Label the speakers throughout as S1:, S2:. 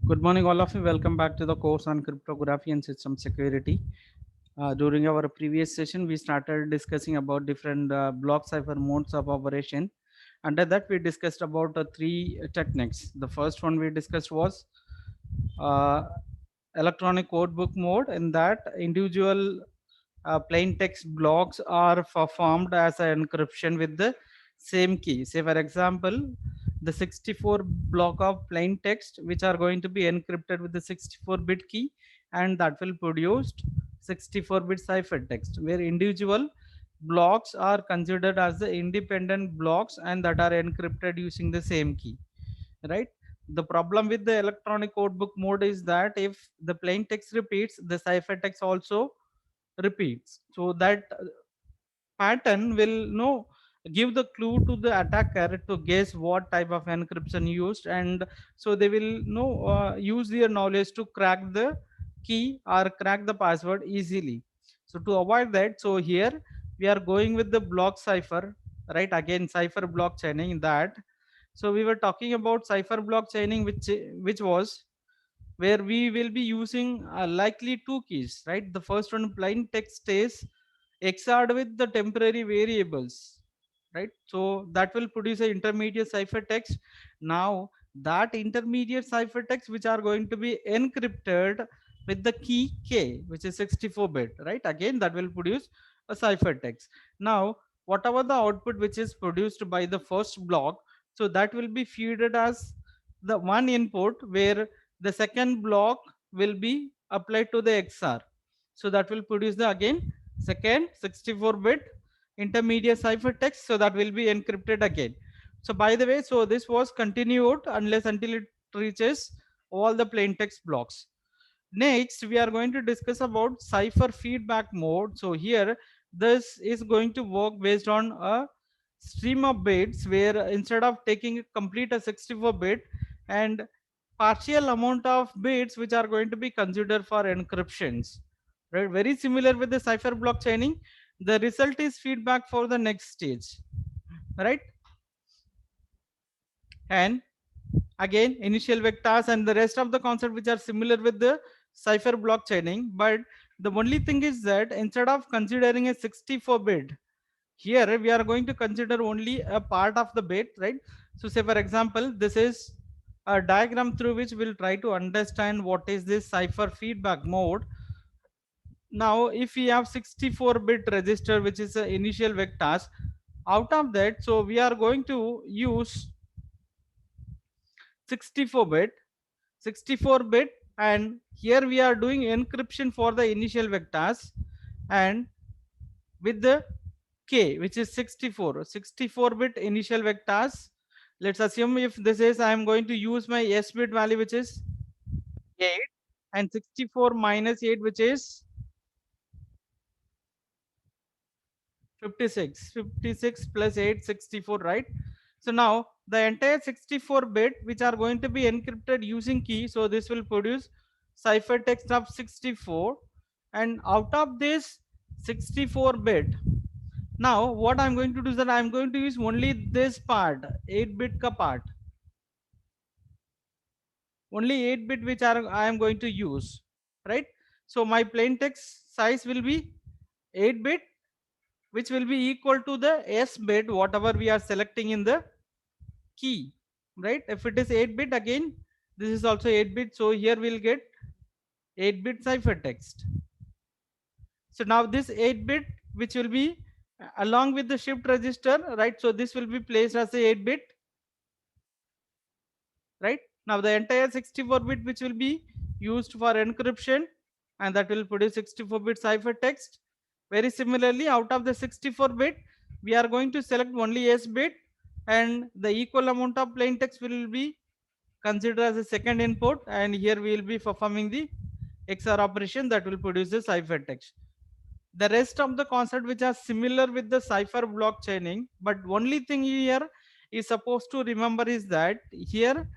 S1: Good morning, all of you. Welcome back to the course on cryptography and system security. During our previous session, we started discussing about different block cipher modes of operation. Under that, we discussed about three techniques. The first one we discussed was uh, electronic codebook mode. In that, individual plain text blocks are performed as an encryption with the same key. Say, for example, the 64 block of plain text which are going to be encrypted with the 64-bit key, and that will produce 64-bit cipher text where individual blocks are considered as the independent blocks and that are encrypted using the same key, right? The problem with the electronic codebook mode is that if the plain text repeats, the cipher text also repeats, so that pattern will give the clue to the attacker to guess what type of encryption used, and so they will use their knowledge to crack the key or crack the password easily. So to avoid that, so here we are going with the block cipher, right? Again, cipher block chaining. That, so we were talking about cipher block chaining, which was where we will be using likely two keys, right? The first one, plain text, stays XORed with the temporary variables, right? So that will produce an intermediate ciphertext. Now that intermediate ciphertext which are going to be encrypted with the key K, which is 64-bit, right? Again, that will produce a ciphertext. Now whatever the output which is produced by the first block, so that will be fed as the one input where the second block will be applied to the XR. So that will produce the again second 64-bit intermediate ciphertext, so that will be encrypted again. So by the way, so this was continued unless until it reaches all the plain text blocks. Next, we are going to discuss about cipher feedback mode. So here, this is going to work based on a stream of bits where instead of taking a complete a 64-bit and partial amount of bits which are going to be considered for encryptions, right? Very similar with the cipher block chaining. The result is feedback for the next stage, right? And again, initial vectors and the rest of the concept which are similar with the cipher block chaining, but the only thing is that instead of considering a 64-bit, here we are going to consider only a part of the bit, right? So say for example, this is a diagram through which we'll try to understand what is this cipher feedback mode. Now if we have 64-bit register which is the initial vectors, out of that, so we are going to use 64-bit 64-bit, and here we are doing encryption for the initial vectors, and with the K which is 64-bit initial vectors. Let's assume if this is, I am going to use my S bit value which is 8, and 64 minus 8 which is 56, 56 plus 8 64, right? So now the entire 64-bit which are going to be encrypted using key, so this will produce ciphertext of 64, and out of this 64-bit, now what I'm going to do is that I'm going to use only this part, 8-bit ka part, only 8-bit which I am going to use, right? So my plain text size will be 8-bit, which will be equal to the S bit whatever we are selecting in the key, right? If it is 8-bit, again this is also 8-bit, so here we'll get 8-bit ciphertext. So now this 8-bit which will be along with the shift register, right? So this will be placed as a 8-bit, right? Now the entire 64-bit which will be used for encryption, and that will produce 64-bit ciphertext. Very similarly, out of the 64-bit, we are going to select only S bit, and the equal amount of plain text will be considered as a second input, and here we will be performing the XOR operation that will produce the ciphertext. The rest of the concept which are similar with the cipher block chaining, but only thing here is supposed to remember is that here,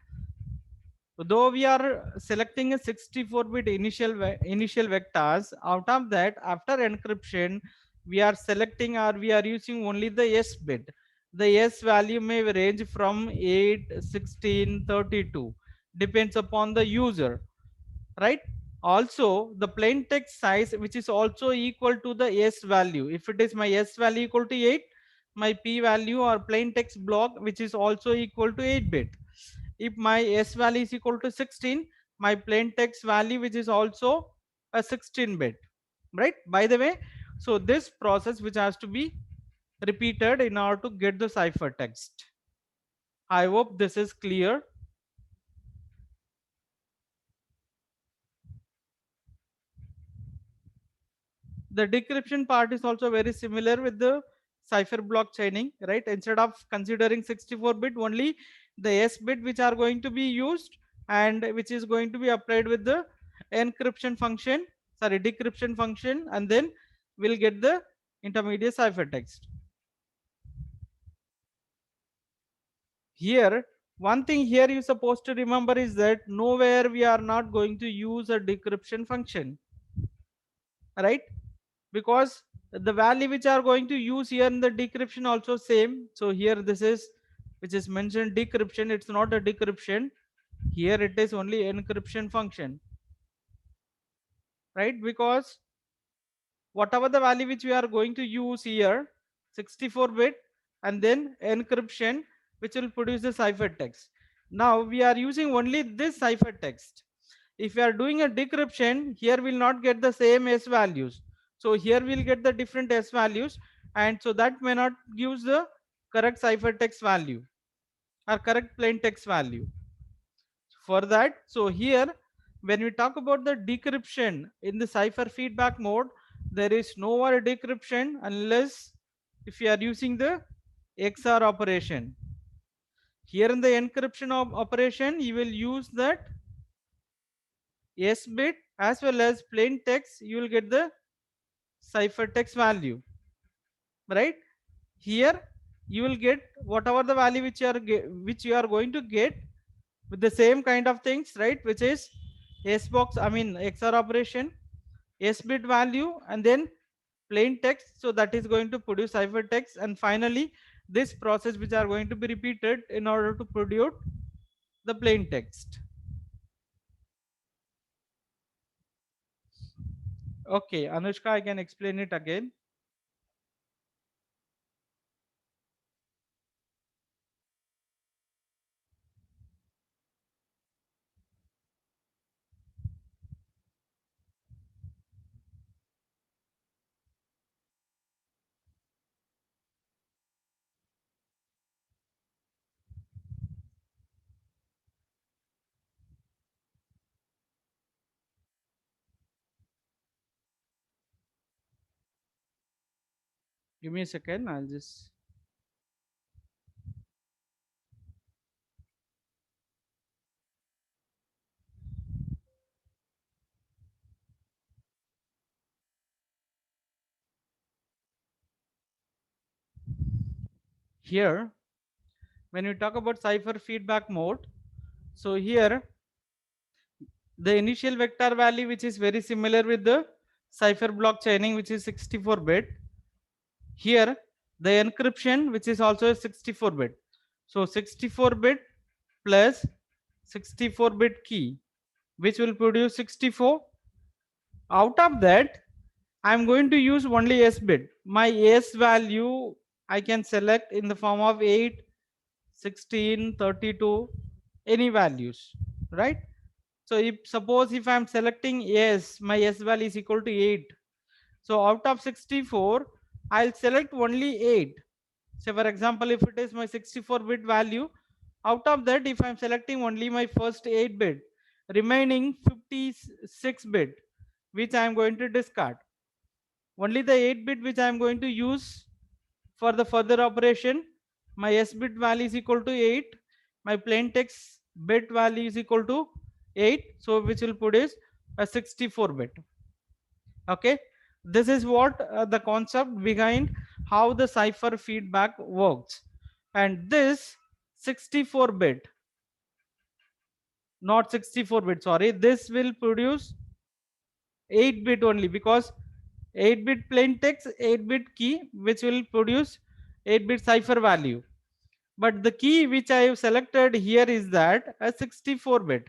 S1: though we are selecting a 64-bit initial vectors, out of that after encryption we are selecting, or we are using only the S bit. The S value may range from 8, 16, 32. depends upon the user, right? Also the plain text size, which is also equal to the s value. If it is my s value equal to 8, my p value or plain text block which is also equal to 8 bit. If my s value is equal to 16, my plain text value which is also a 16 bit, right? By the way, so this process which has to be repeated in order to get the ciphertext. I hope this is clear. The decryption part is also very similar with the cipher block chaining, right? Instead of considering 64 bit, only the s bit which are going to be used, and which is going to be applied with the encryption function, sorry, decryption function, and then we'll get the intermediate ciphertext. Here, one thing here you're supposed to remember is that nowhere we are not going to use a decryption function, right? Because the value which are going to use here in the decryption also same. So here this is which is mentioned decryption, it's not a decryption. Here it is only encryption function, right? Because whatever the value which we are going to use here, 64 bit, and then encryption, which will produce the ciphertext. Now we are using only this ciphertext. If we are doing a decryption, here we'll not get the same s values. So here we'll get the different s values, and so that may not gives the correct ciphertext value or correct plain text value. For that, so here when we talk about the decryption in the cipher feedback mode, there is no more decryption unless if you are using the XOR operation. Here in the encryption operation, you will use that s bit as well as plain text, you will get the ciphertext value, right? Here you will get whatever the value which you are going to get with the same kind of things, right? Which is s box, I mean XOR operation, s bit value, and then plain text. So that is going to produce ciphertext, and finally this process which are going to be repeated in order to produce the plain text. Okay, Anushka, I can explain it again. Give me a second, I'll just here when we talk about cipher feedback mode, so here the initial vector value which is very similar with the cipher block chaining which is 64 bit. Here the encryption which is also 64 bit. So 64 bit plus 64 bit key which will produce 64. Out of that, I'm going to use only s bit. My s value I can select in the form of 8, 16, 32, any values, right? So if suppose if I'm selecting s, my s value is equal to 8. So out of 64, I'll select only 8. So for example, if it is my 64 bit value, out of that, if I'm selecting only my first 8 bit, remaining 56 bit, which I'm going to discard. Only the 8 bit which I'm going to use for the further operation, my s bit value is equal to 8, my plain text bit value is equal to 8, so which will produce a 64 bit. Okay, this is what the concept behind how the cipher feedback works. And this 64 bit, not 64 bit, sorry, this will produce 8 bit only, because 8 bit plain text, 8 bit key which will produce 8 bit cipher value. but the key which I have selected here is that a 64 bit,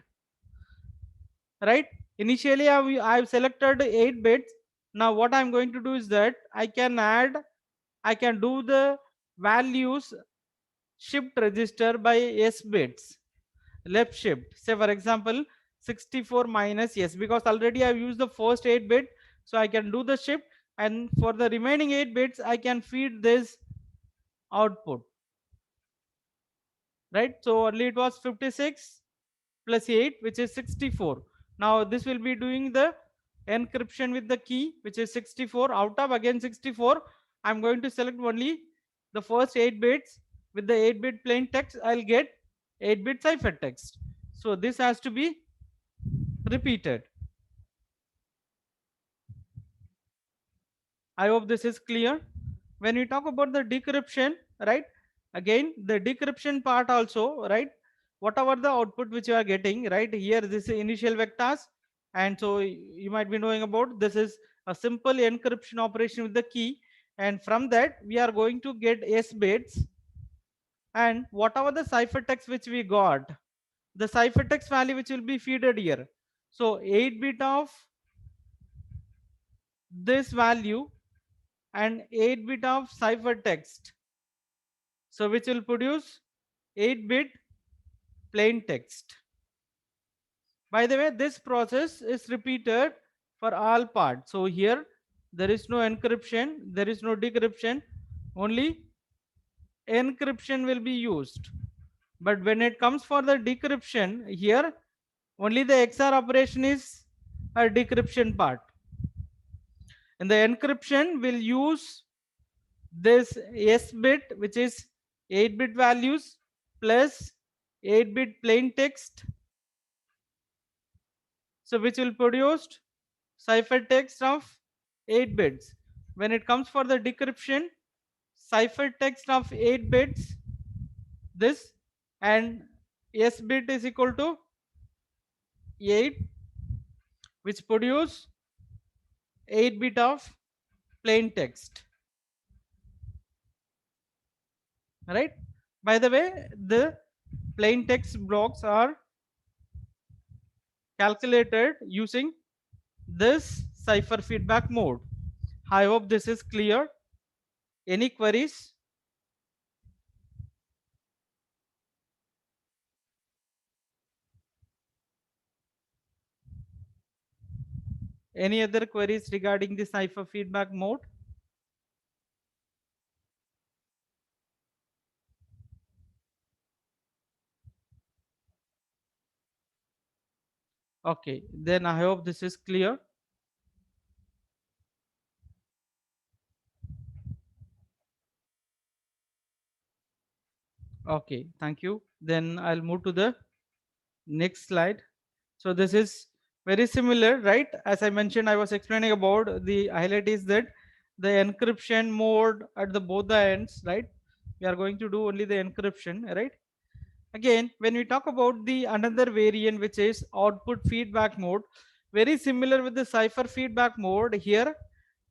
S1: right? Initially I've selected 8 bits. Now what I'm going to do is that I can do the values shift register by s bits, left shift. Say for example 64 minus s, because already I've used the first 8 bit, so I can do the shift, and for the remaining 8 bits I can feed this output, right? So earlier it was 56 plus 8, which is 64. Now this will be doing the encryption with the key, which is 64. Out of again 64, I'm going to select only the first 8 bits. With the 8-bit plain text, I'll get 8-bit ciphertext. So this has to be repeated. I hope this is clear. When we talk about the decryption, right? Again, the decryption part also, right? Whatever the output which you are getting, right? Here, this is initial vectors, and so you might be knowing about this is a simple encryption operation with the key, and from that we are going to get S bits, and whatever the ciphertext which we got, the ciphertext value which will be fed here. So 8-bit of this value and 8-bit of ciphertext, so which will produce 8-bit plain text. By the way, this process is repeated for all parts. So here there is no encryption, there is no decryption, only encryption will be used. But when it comes for the decryption, here only the XOR operation is a decryption part. And the encryption will use this S bit, which is 8-bit values plus 8-bit plain text, so which will produce ciphertext of 8 bits. When it comes for the decryption, ciphertext of 8 bits, this, and S bit is equal to 8, which produce 8-bit of plain text, right? By the way, the plain text blocks are calculated using this cipher feedback mode. I hope this is clear. Any queries? Any other queries regarding the cipher feedback mode? Okay, then I hope this is clear. Okay, thank you. Then I'll move to the next slide. So this is very similar, right? As I mentioned, I was explaining about the highlight is that the encryption mode at the both the ends, right? We are going to do only the encryption, right? Again, when we talk about the another variant, which is output feedback mode, very similar with the cipher feedback mode here.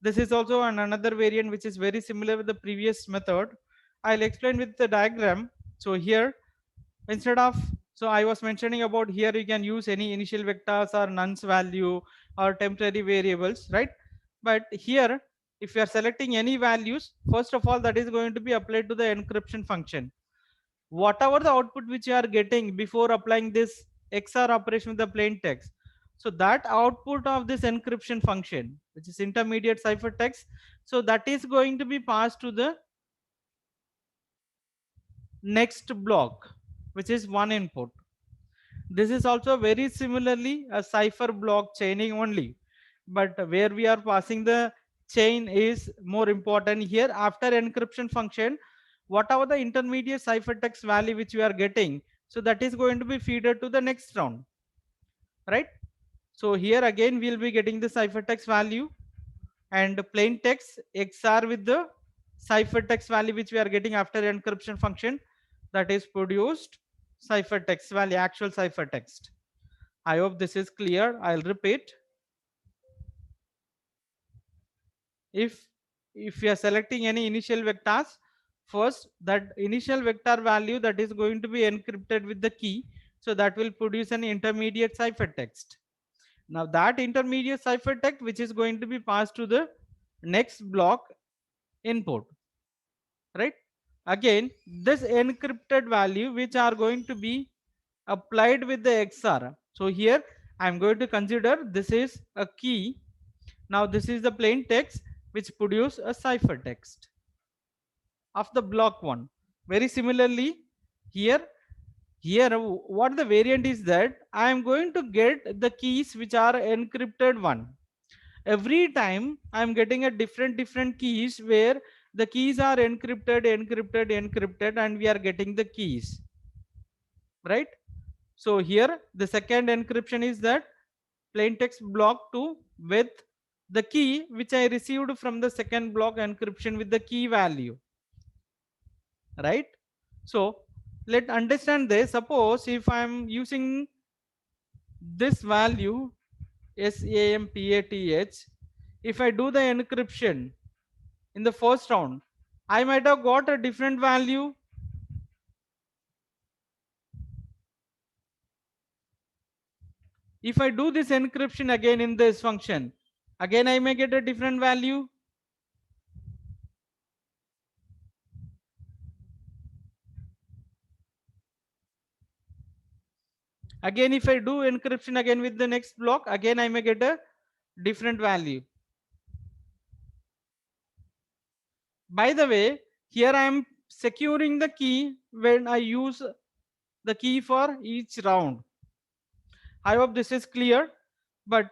S1: This is also another variant which is very similar with the previous method. I'll explain with the diagram. So here, instead of, so I was mentioning about here you can use any initial vectors or nonce value or temporary variables, right? But here, if you are selecting any values, first of all, that is going to be applied to the encryption function. Whatever the output which you are getting before applying this XOR operation with the plain text, so that output of this encryption function, which is intermediate ciphertext, so that is going to be passed to the next block, which is one input. This is also very similarly a cipher block chaining only, but where we are passing the chain is more important here. After encryption function, whatever the intermediate ciphertext value which we are getting, so that is going to be feeder to the next round, right? So here again we'll be getting the ciphertext value and plain text XOR with the ciphertext value which we are getting after encryption function, that is produced ciphertext value, actual ciphertext. I hope this is clear. I'll repeat. If if you are selecting any initial vectors, first that initial vector value that is going to be encrypted with the key, so that will produce an intermediate ciphertext. Now that intermediate ciphertext which is going to be passed to the next block input, right? Again, this encrypted value which are going to be applied with the XR. So here I'm going to consider this is a key. Now this is the plain text which produce a ciphertext of the block 1. Very similarly, here what the variant is that I am going to get the keys which are encrypted one. Every time I am getting a different keys where the keys are encrypted, and we are getting the keys, right? So here the second encryption is that plain text block 2 with the key which I received from the second block encryption with the key value, right? So let understand this. Suppose if I am using this value SAMPATH, if I do the encryption in the first round, I might have got a different value. If I do this encryption again in this function, again I may get a different value. Again, if I do encryption again with the next block, again I may get a different value. By the way, here I am securing the key when I use the key for each round. I hope this is clear. But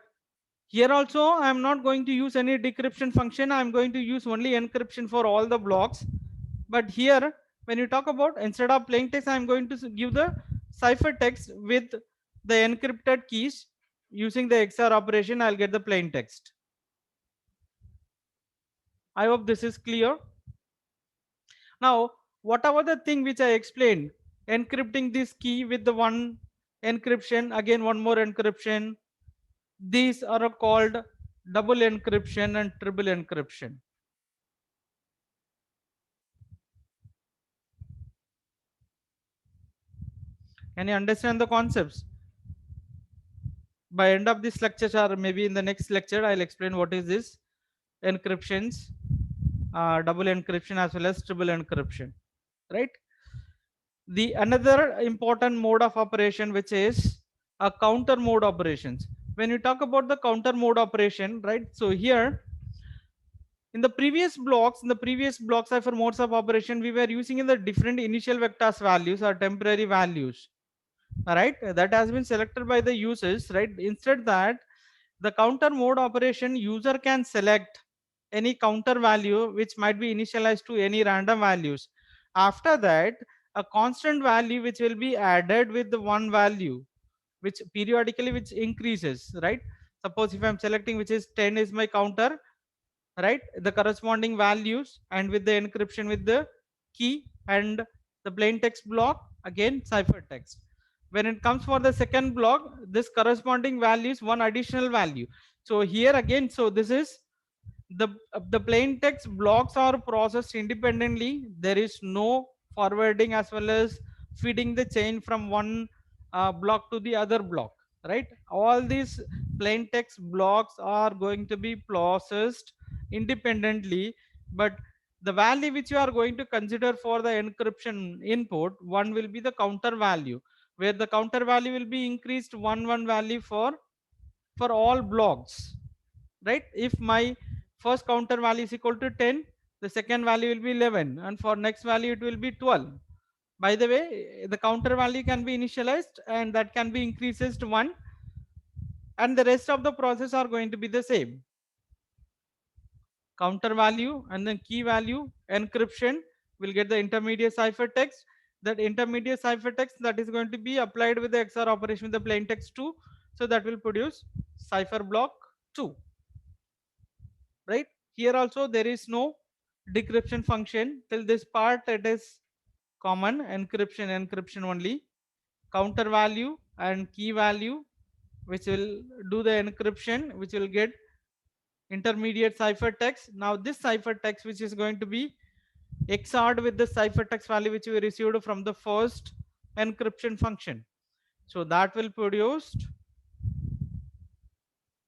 S1: here also I am not going to use any decryption function. I am going to use only encryption for all the blocks. But here when you talk about, instead of plain text, I am going to give the ciphertext with the encrypted keys. Using the XOR operation, I'll get the plain text. I hope this is clear. Now, whatever the thing which I explained, encrypting this key with the one encryption, again one more encryption, these are called double encryption and triple encryption. Can you understand the concepts? By end of this lecture, or maybe in the next lecture, I'll explain what is this encryptions, double encryption as well as triple encryption, right? The another important mode of operation which is a counter mode operations. When you talk about the counter mode operation, right? So here in the previous block cipher modes of operation, we were using in the different initial vectors values or temporary values, all right, that has been selected by the users, right? Instead that the counter mode operation, user can select any counter value which might be initialized to any random values. After that, a constant value which will be added with the one value which periodically which increases, right? Suppose if I'm selecting which is 10 is my counter, right? The corresponding values, and with the encryption with the key and the plain text block, again ciphertext. When it comes for the second block, this corresponding value is one additional value. So here again, so this is the plain text blocks are processed independently. There is no forwarding as well as feeding the chain from one block to the other block, right? All these plain text blocks are going to be processed independently, but the value which you are going to consider for the encryption input, one will be the counter value, where the counter value will be increased one value for all blocks, right? If my first counter value is equal to 10, the second value will be 11, and for next value it will be 12. By the way, the counter value can be initialized and that can be increases to 1, and the rest of the process are going to be the same. Counter value and then key value encryption will get the intermediate ciphertext. That intermediate ciphertext that is going to be applied with the XOR operation with the plain text 2, so that will produce cipher block 2, right? Here also there is no decryption function till this part. It is common encryption only. Counter value and key value which will do the encryption, which will get intermediate ciphertext. Now this ciphertext which is going to be XORed with the ciphertext value which we received from the first encryption function. So that will produce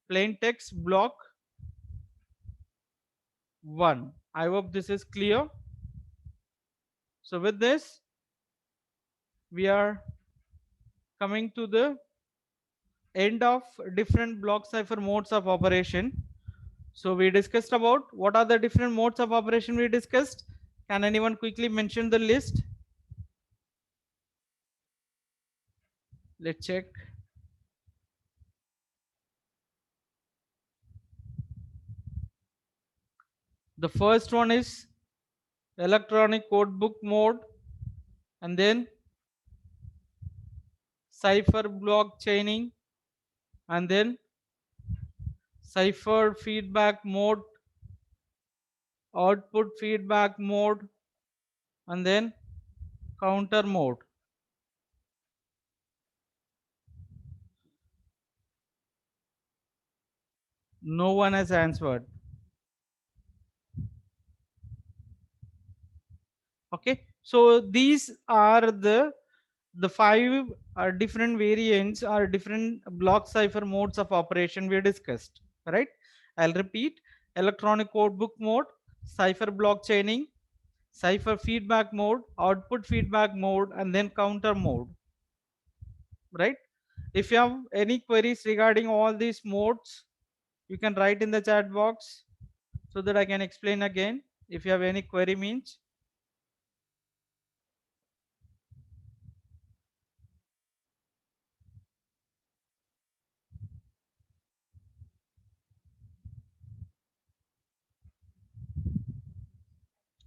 S1: plain text block 1. I hope this is clear. So with this, we are coming to the end of different block cipher modes of operation. So we discussed about what are the different modes of operation we discussed. Can anyone quickly mention the list? Let's check. The first one is electronic codebook mode, and then cipher block chaining, and then cipher feedback mode, output feedback mode, and then counter mode. No one has answered. Okay, so these are the five different variants or different block cipher modes of operation we discussed, right? I'll repeat: electronic codebook mode, cipher block chaining, cipher feedback mode, output feedback mode, and then counter mode, right? If you have any queries regarding all these modes, you can write in the chat box so that I can explain again. If you have any query means,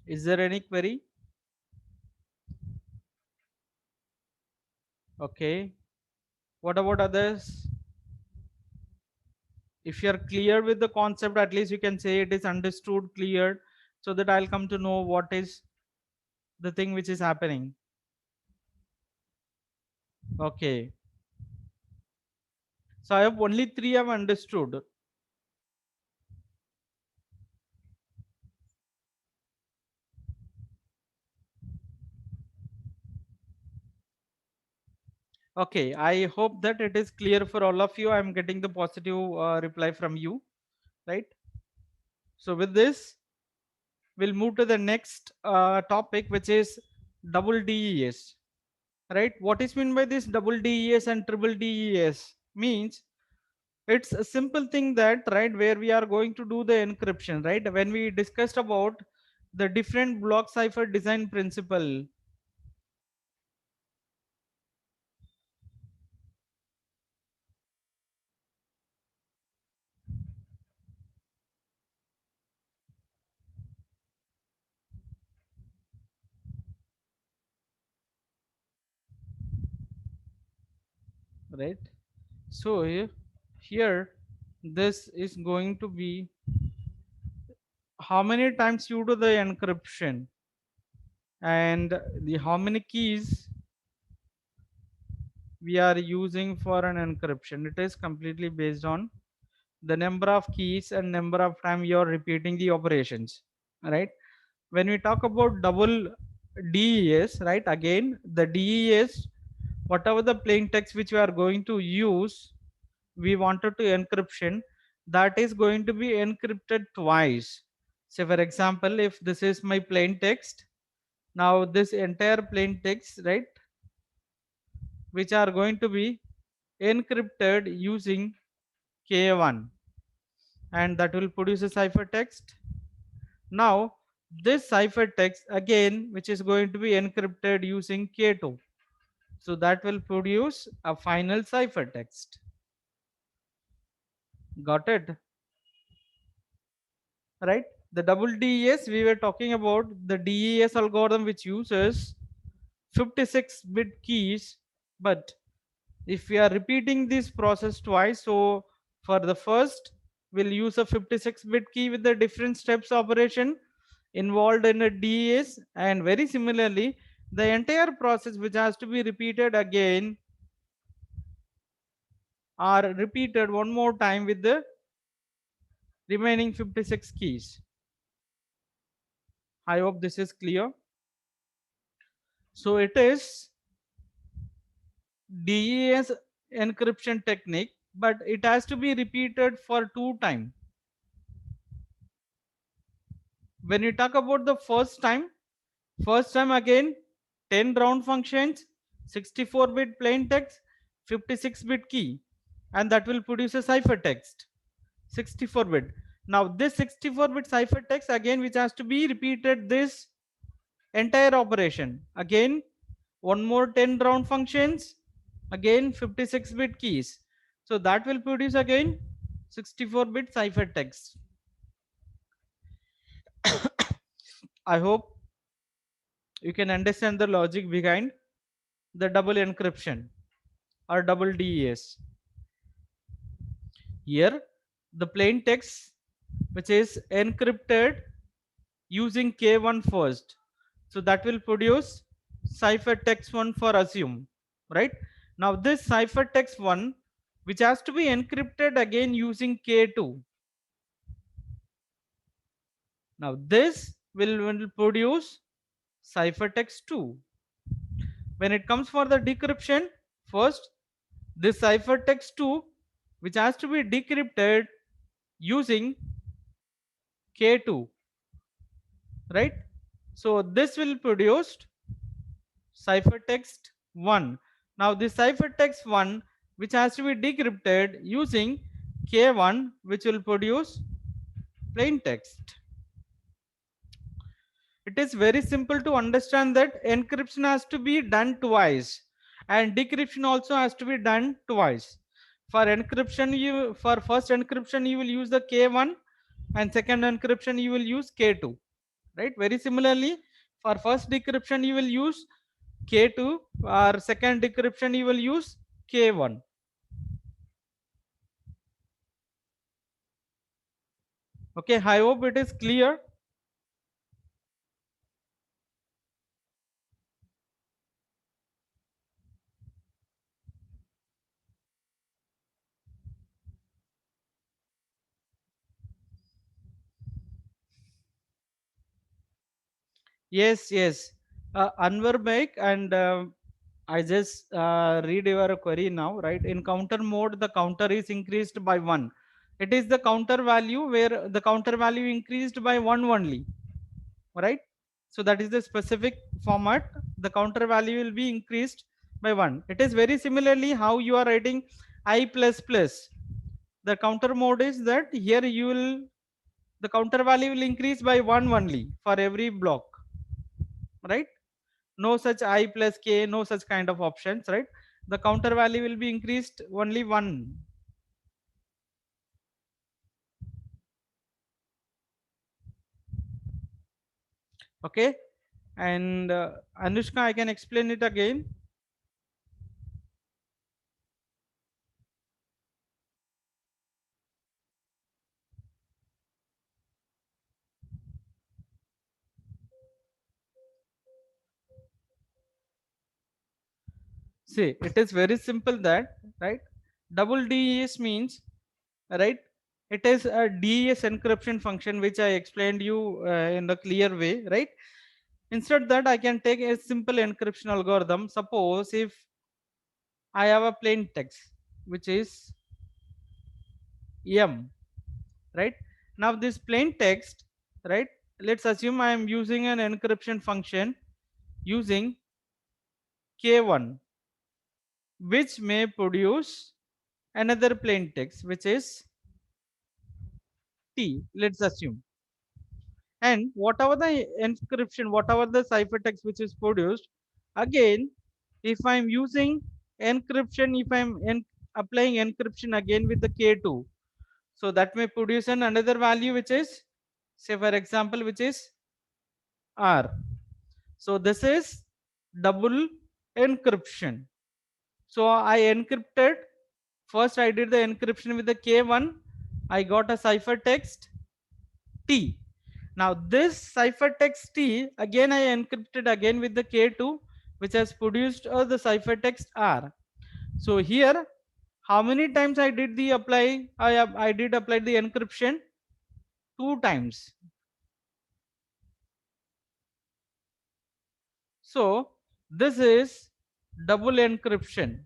S1: is there any query? Okay, what about others? If you are clear with the concept, at least you can say it is understood, cleared, so that I'll come to know what is the thing which is happening. Okay, so I have only 3 have understood. Okay, I hope that it is clear for all of you. I'm getting the positive reply from you, right? So with this, we'll move to the next topic, which is double DES, right? What is meant by this double DES and triple DES? Means it's a simple thing that, right, where we are going to do the encryption, right? When we discussed about the different block cipher design principle, right? So here this is going to be how many times you do the encryption and the how many keys we are using for an encryption. It is completely based on the number of keys and number of time you are repeating the operations, right? When we talk about double DES, right, again the DES, whatever the plain text which we are going to use, we wanted to encryption, that is going to be encrypted twice. Say for example, if this is my plain text, now this entire plain text, right, which are going to be encrypted using K1, and that will produce a ciphertext. Now this ciphertext again, which is going to be encrypted using K2, so that will produce a final ciphertext. Got it? Right? The double DES, we were talking about the DES algorithm which uses 56-bit keys, but if we are repeating this process twice, so for the first we'll use a 56-bit key with the different steps operation involved in a DES, and very similarly the entire process which has to be repeated again are repeated one more time with the remaining 56 keys. I hope this is clear. So it is DES encryption technique, but it has to be repeated for 2 times. When you talk about the first time again 10 round functions, 64-bit plain text, 56-bit key, and that will produce a ciphertext 64-bit. Now this 64-bit ciphertext again, which has to be repeated this entire operation again, one more 10 round functions, again 56-bit keys, so that will produce again 64-bit ciphertext. I hope you can understand the logic behind the double encryption or double DES. Here the plain text which is encrypted using K1 first, so that will produce ciphertext 1 for assume, right? Now this ciphertext 1 which has to be encrypted again using K2. Now this will produce ciphertext 2. When it comes for the decryption, first this ciphertext 2 which has to be decrypted using K2, right? So this will produce ciphertext 1. Now this ciphertext 1 which has to be decrypted using K1 which will produce plain text. It is very simple to understand that encryption has to be done twice and decryption also has to be done twice. For encryption, for first encryption you will use the K1, and second encryption you will use K2, right? Very similarly, for first decryption you will use K2, or second decryption you will use K1. Okay, I hope it is clear. Yes, yes. Anwar Baik, and I just read your query now, right? In counter mode, the counter is increased by 1. It is the counter value where the counter value increased by 1 only, right? So that is the specific format. The counter value will be increased by 1. It is very similarly how you are writing I plus plus. The counter mode is that here you will, the counter value will increase by 1 only for every block, right? No such I plus k, no such kind of options, right? The counter value will be increased only 1. Okay, and Anushka, I can explain it again. See, it is very simple that, right, double DES means, right, it is a DES encryption function which I explained you in the clear way, right? Instead that I can take a simple encryption algorithm. Suppose if I have a plain text which is M, right? Now this plain text, right, let's assume I am using an encryption function using K1 which may produce another plain text which is T, let's assume. And whatever the encryption, whatever the ciphertext which is produced, again, if I'm using encryption, if I'm applying encryption again with the K2, so that may produce another value which is, say for example, which is R. So this is double encryption. So I encrypted, first I did the encryption with the K1, I got a ciphertext T. Now this ciphertext T again I encrypted again with the K2 which has produced the ciphertext R. So here how many times I did the apply, I did apply the encryption 2 times. So this is double encryption,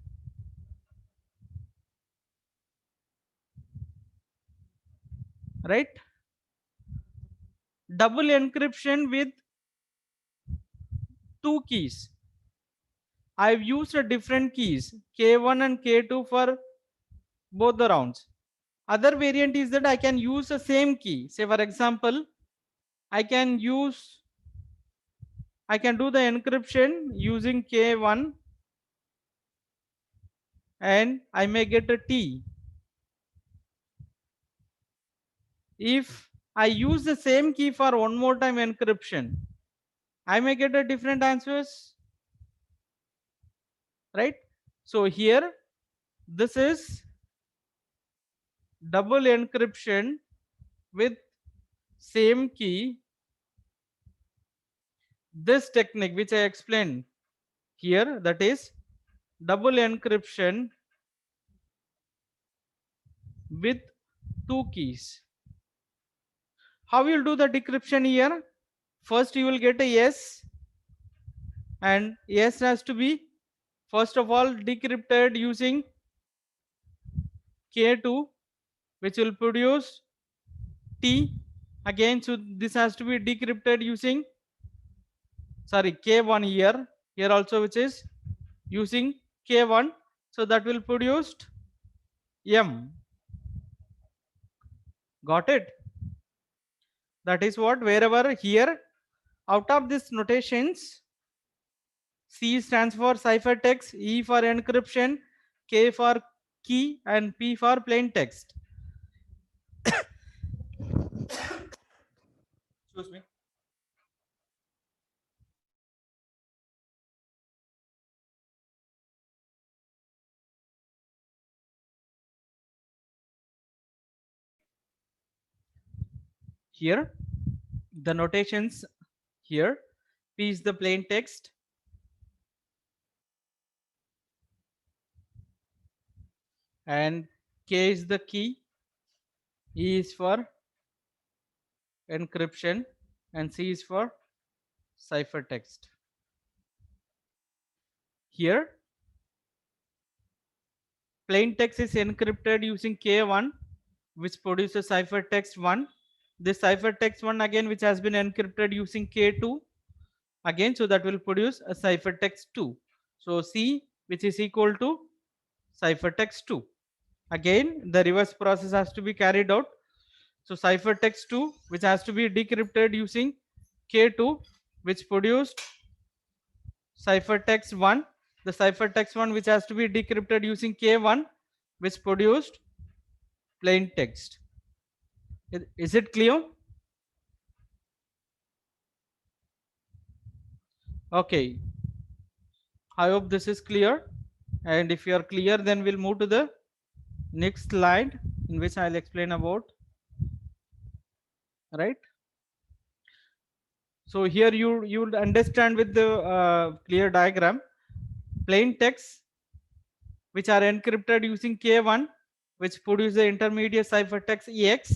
S1: right? Double encryption with two keys. I've used a different keys K1 and K2 for both the rounds. Other variant is that I can use the same key. Say for example, I can do the encryption using K1 and I may get a T. If I use the same key for one more time encryption, I may get a different answers, right? So here this is double encryption with same key. This technique which I explained here, that is double encryption with two keys. How you will do the decryption here? First you will get a yes, and yes has to be first of all decrypted using K2, which will produce T again. So this has to be decrypted using K1 here also, which is using K1. So that will produce M. Got it? That is what, wherever here out of these notations, C stands for ciphertext, E for encryption, K for key, and P for plain text. Excuse me. Here the notations here, P is the plain text, and K is the key, E is for encryption, and C is for ciphertext. Here plain text is encrypted using K1, which produces ciphertext 1. This ciphertext 1 again, which has been encrypted using K2 again, so that will produce a ciphertext 2. So C, which is equal to ciphertext 2. Again the reverse process has to be carried out. So ciphertext 2, which has to be decrypted using K2, which produced ciphertext 1. The ciphertext 1, which has to be decrypted using K1, which produced plain text. Is it clear? Okay, I hope this is clear. And if you are clear, then we'll move to the next slide, in which I'll explain about, right? So here you'll understand with the clear diagram, plain text which are encrypted using K1, which produce the intermediate ciphertext EX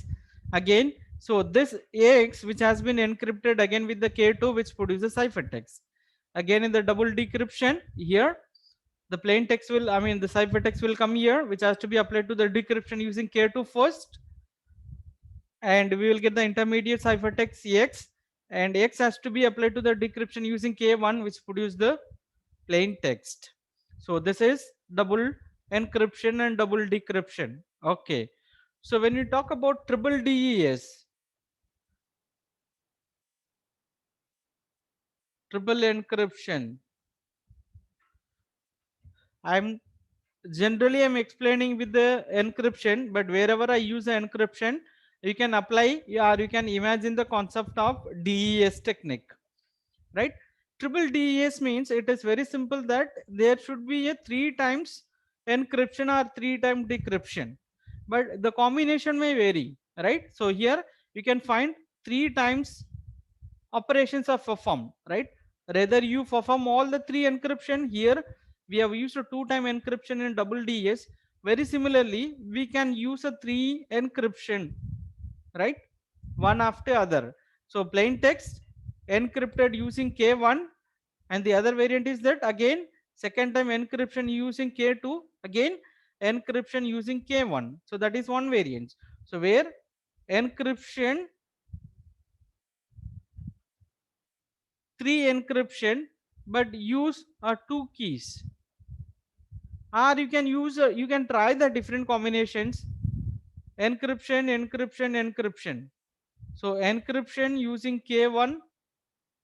S1: again. So this EX, which has been encrypted again with the K2, which produces ciphertext. Again in the double decryption here, the plain text will, the ciphertext will come here, which has to be applied to the decryption using K2 first, and we will get the intermediate ciphertext EX, and X has to be applied to the decryption using K1, which produce the plain text. So this is double encryption and double decryption. Okay, so when we talk about triple DES, triple encryption, I'm explaining with the encryption, but wherever I use the encryption, you can apply or you can imagine the concept of DES technique, right? Triple DES means it is very simple that there should be a 3 times encryption or 3 times decryption, but the combination may vary, right? So here you can find 3 times operations are performed, right? Rather you perform all the 3 encryption. Here we have used a 2 time encryption in double DES. Very similarly, we can use a 3 encryption, right? One after other. So plain text encrypted using K1, And the other variant is that again second time encryption using K2, again encryption using K1. So that is one variant. So where encryption, 3 encryption, but use 2 keys. Or you can use you can try the different combinations, encryption, encryption, encryption. So encryption using K1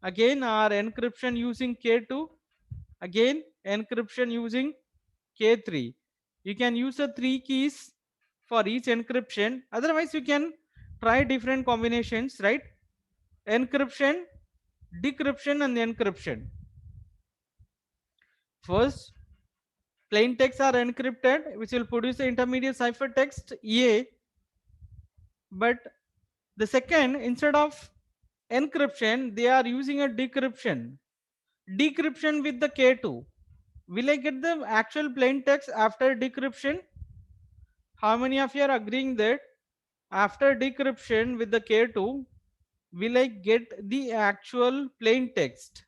S1: again, or encryption using K2 again, encryption using K3. You can use the 3 keys for each encryption. Otherwise you can try different combinations, right? Encryption, decryption and encryption. First, plain text are encrypted, which will produce the intermediate ciphertext A. But the second, instead of encryption, they are using a decryption. Decryption with the K2. Will I get the actual plain text after decryption? How many of you are agreeing that after decryption with the K2, will I get the actual plain text?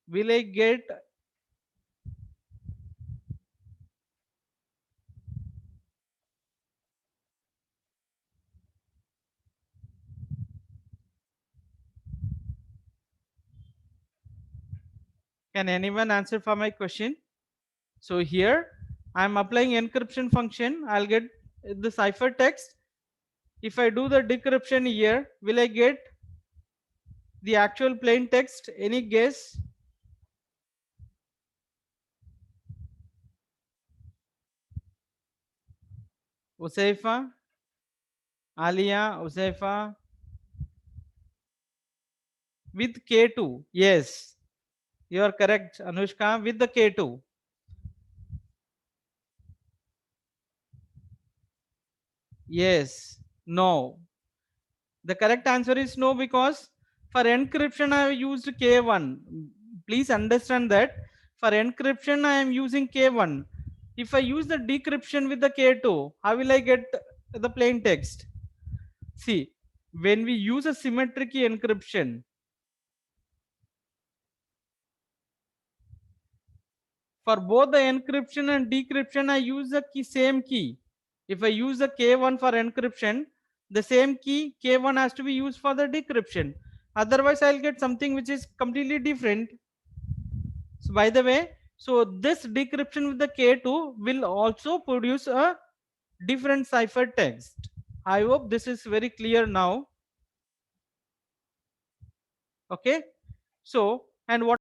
S1: Will I get can anyone answer for my question? So here I'm applying encryption function. I'll get the ciphertext. If I do the decryption here, will I get the actual plain text? Any guess? Usaifa, Alia, Usaifa, with K2. Yes, you are correct, Anushka, with the K2. Yes, no. The correct answer is no, because for encryption I have used K1. Please understand that for encryption I am using K1. If I use the decryption with the K2, how will I get the plain text? See, when we use a symmetric key encryption, for both the encryption and decryption, I use the same key. If I use the K1 for encryption, the same key K1 has to be used for the decryption. Otherwise, I'll get something which is completely different. So, by the way, so this decryption with the K2 will also produce a different cipher text. I hope this is very clear now. Okay. So, and what